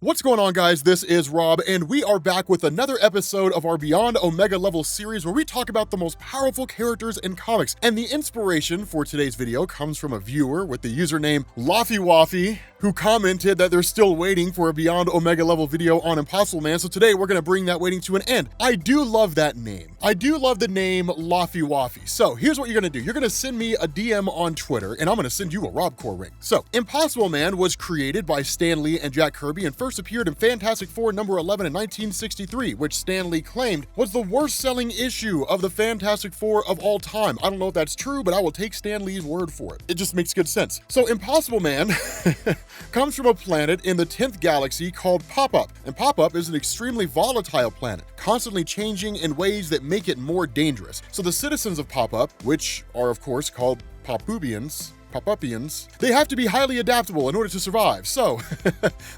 What's going on, guys? This is Rob, and we are back with another episode of our Beyond Omega Level series where we talk about the most powerful characters in comics. And the inspiration for today's video comes from a viewer with the username LaffyWaffy, who commented that they're still waiting for a Beyond Omega Level video on Impossible Man, so today we're going to bring that waiting to an end. I do love that name. I do love the name LaffyWaffy. So here's what you're going to do. You're going to send me a DM on Twitter, and I'm going to send you a RobCore ring. So, Impossible Man was created by Stan Lee and Jack Kirby and first appeared in Fantastic Four number 11 in 1963, which Stan Lee claimed was the worst-selling issue of the Fantastic Four of all time. I don't know if that's true, but I will take Stan Lee's word for it. It just makes good sense. So, Impossible Man comes from a planet in the 10th galaxy called Pop-Up, and Pop-Up is an extremely volatile planet, constantly changing in ways that make it more dangerous. So the citizens of Pop-Up, which are of course called Pop-Upians, they have to be highly adaptable in order to survive. So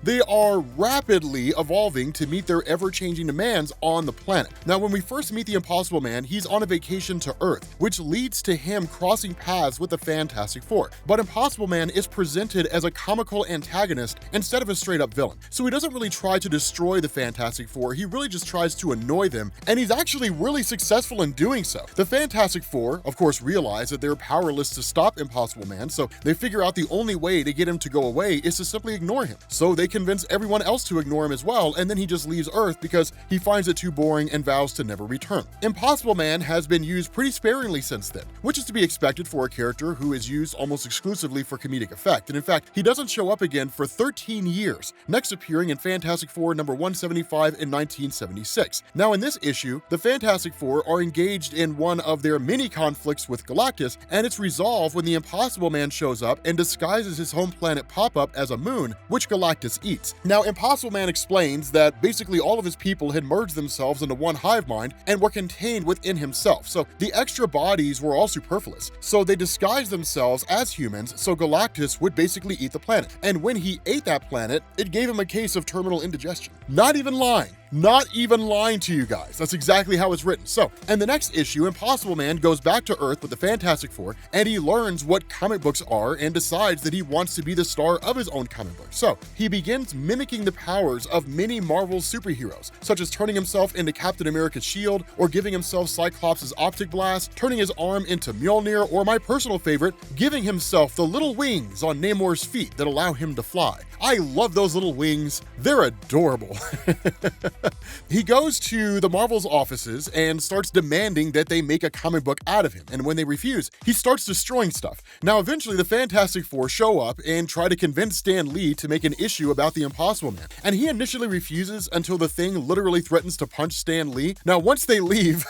they are rapidly evolving to meet their ever-changing demands on the planet. Now, when we first meet the Impossible Man, he's on a vacation to Earth, which leads to him crossing paths with the Fantastic Four. But Impossible Man is presented as a comical antagonist instead of a straight-up villain. So he doesn't really try to destroy the Fantastic Four, he really just tries to annoy them, and he's actually really successful in doing so. The Fantastic Four, of course, realize that they're powerless to stop Impossible Man, so they figure out the only way to get him to go away is to simply ignore him. So they convince everyone else to ignore him as well, and then he just leaves Earth because he finds it too boring and vows to never return. Impossible Man has been used pretty sparingly since then, which is to be expected for a character who is used almost exclusively for comedic effect. And in fact, he doesn't show up again for 13 years, next appearing in Fantastic Four number 175 in 1976. Now in this issue, the Fantastic Four are engaged in one of their mini conflicts with Galactus, and it's resolved when the Impossible Man shows up and disguises his home planet Pop-Up as a moon, which Galactus eats. Now, Impossible Man explains that basically all of his people had merged themselves into one hive mind and were contained within himself, so the extra bodies were all superfluous. So they disguised themselves as humans so Galactus would basically eat the planet. And when he ate that planet, it gave him a case of terminal indigestion. Not even lying. Not even lying to you guys. That's exactly how it's written. So, in the next issue, Impossible Man goes back to Earth with the Fantastic Four, and he learns what comic books are and decides that he wants to be the star of his own comic book. So, he begins mimicking the powers of many Marvel superheroes, such as turning himself into Captain America's shield, or giving himself Cyclops' optic blast, turning his arm into Mjolnir, or my personal favorite, giving himself the little wings on Namor's feet that allow him to fly. I love those little wings. They're adorable. He goes to the Marvel's offices and starts demanding that they make a comic book out of him. And when they refuse, he starts destroying stuff. Now, eventually, the Fantastic Four show up and try to convince Stan Lee to make an issue about the Impossible Man. And he initially refuses until the Thing literally threatens to punch Stan Lee. Now, once they leave,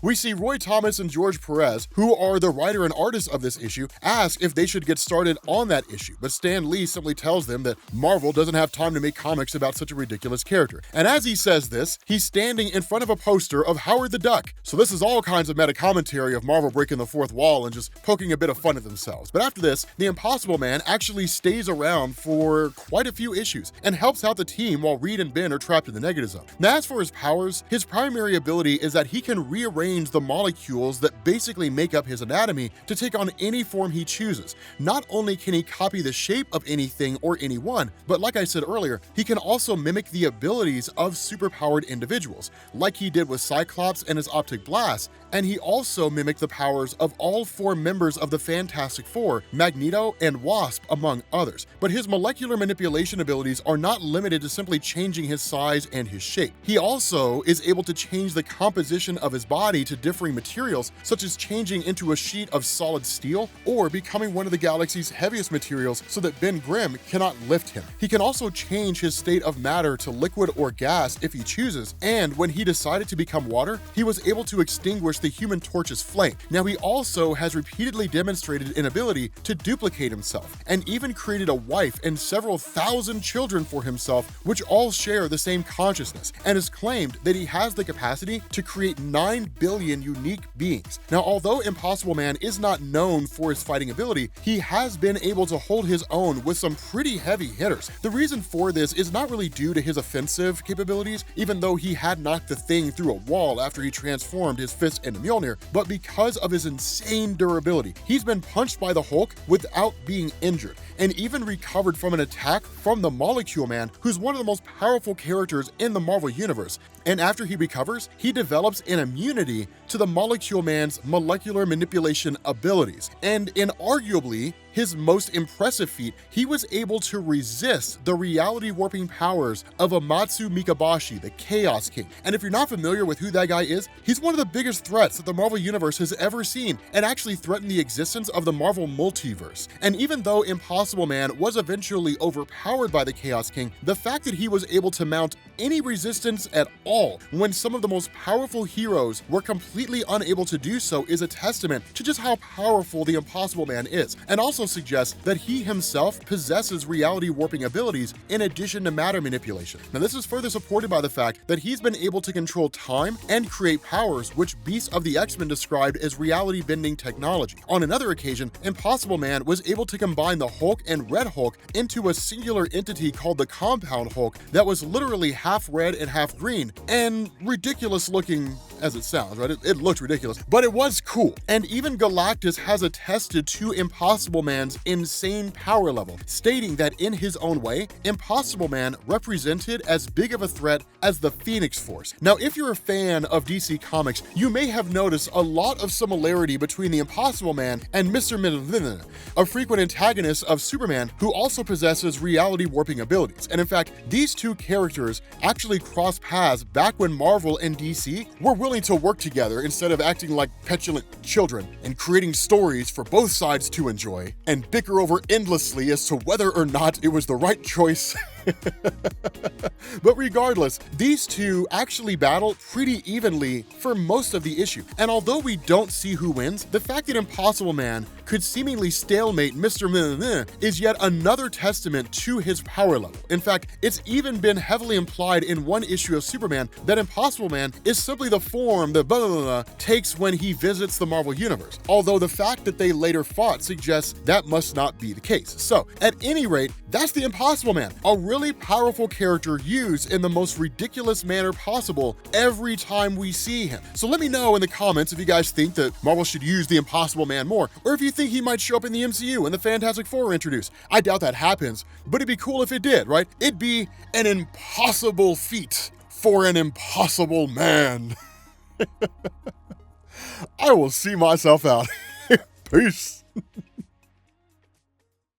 we see Roy Thomas and George Perez, who are the writer and artist of this issue, ask if they should get started on that issue. But Stan Lee simply tells them that Marvel doesn't have time to make comics about such a ridiculous character. And as he says this, he's standing in front of a poster of Howard the Duck. So this is all kinds of meta commentary of Marvel breaking the fourth wall and just poking a bit of fun at themselves. But after this, the Impossible Man actually stays around for quite a few issues and helps out the team while Reed and Ben are trapped in the negative zone. Now, as for his powers, his primary ability is that he can rearrange the molecules that basically make up his anatomy to take on any form he chooses. Not only can he copy the shape of anything or anyone, but like I said earlier, he can also mimic the abilities of superpowered individuals, like he did with Cyclops and his optic blast, and he also mimicked the powers of all four members of the Fantastic Four, Magneto and Wasp, among others. But his molecular manipulation abilities are not limited to simply changing his size and his shape. He also is able to change the composition of his body to differing materials, such as changing into a sheet of solid steel or becoming one of the galaxy's heaviest materials so that Ben Grimm cannot lift him. He can also change his state of matter to liquid or gas if he chooses, and when he decided to become water, he was able to extinguish the Human Torch's flame. Now, he also has repeatedly demonstrated an ability to duplicate himself, and even created a wife and several thousand children for himself, which all share the same consciousness, and has claimed that he has the capacity to create 9 billion unique beings. Now, although Impossible Man is not known for his fighting ability, he has been able to hold his own with some pretty heavy hitters. The reason for this is not really due to his offensive capabilities, abilities, even though he had knocked the thing through a wall after he transformed his fist into Mjolnir, but because of his insane durability, he's been punched by the Hulk without being injured, and even recovered from an attack from the Molecule Man, who's one of the most powerful characters in the Marvel Universe. And after he recovers, he develops an immunity to the Molecule Man's molecular manipulation abilities. And in arguably his most impressive feat, he was able to resist the reality warping powers of Amatsu Mikabashi, the Chaos King. And if you're not familiar with who that guy is, he's one of the biggest threats that the Marvel Universe has ever seen, and actually threatened the existence of the Marvel multiverse. And even though Impossible Man was eventually overpowered by the Chaos King, the fact that he was able to mount any resistance at all when some of the most powerful heroes were completely unable to do so is a testament to just how powerful the Impossible Man is, and also suggests that he himself possesses reality warping abilities in addition to matter manipulation. Now, this is further supported by the fact that he's been able to control time and create powers which Beasts of the X-Men described as reality bending technology. On another occasion, Impossible Man was able to combine the Hulk and Red Hulk into a singular entity called the Compound Hulk that was literally half red and half green, and ridiculous looking as it sounds, right? It looked ridiculous, but it was cool. And even Galactus has attested to Impossible Man's insane power level, stating that in his own way, Impossible Man represented as big of a threat as the Phoenix Force. Now, if you're a fan of DC Comics, you may have noticed a lot of similarity between the Impossible Man and Mr. Mjolnir, a frequent antagonist of Superman who also possesses reality warping abilities. And in fact, these two characters actually crossed paths back when Marvel and DC were willing to work together instead of acting like petulant children and creating stories for both sides to enjoy and bicker over endlessly as to whether or not it was the right choice. But regardless, these two actually battle pretty evenly for most of the issue. And although we don't see who wins, the fact that Impossible Man could seemingly stalemate Mr. Mjolnir is yet another testament to his power level. In fact, it's even been heavily implied in one issue of Superman that Impossible Man is simply the form that takes when he visits the Marvel Universe, although the fact that they later fought suggests that must not be the case. So, at any rate, that's the Impossible Man, a really powerful character used in the most ridiculous manner possible every time we see him. So let me know in the comments if you guys think that Marvel should use the Impossible Man more, or if you think he might show up in the MCU and the Fantastic Four are introduced. I doubt that happens, but it'd be cool if it did, right? It'd be an impossible feat for an impossible man. I will see myself out. Peace.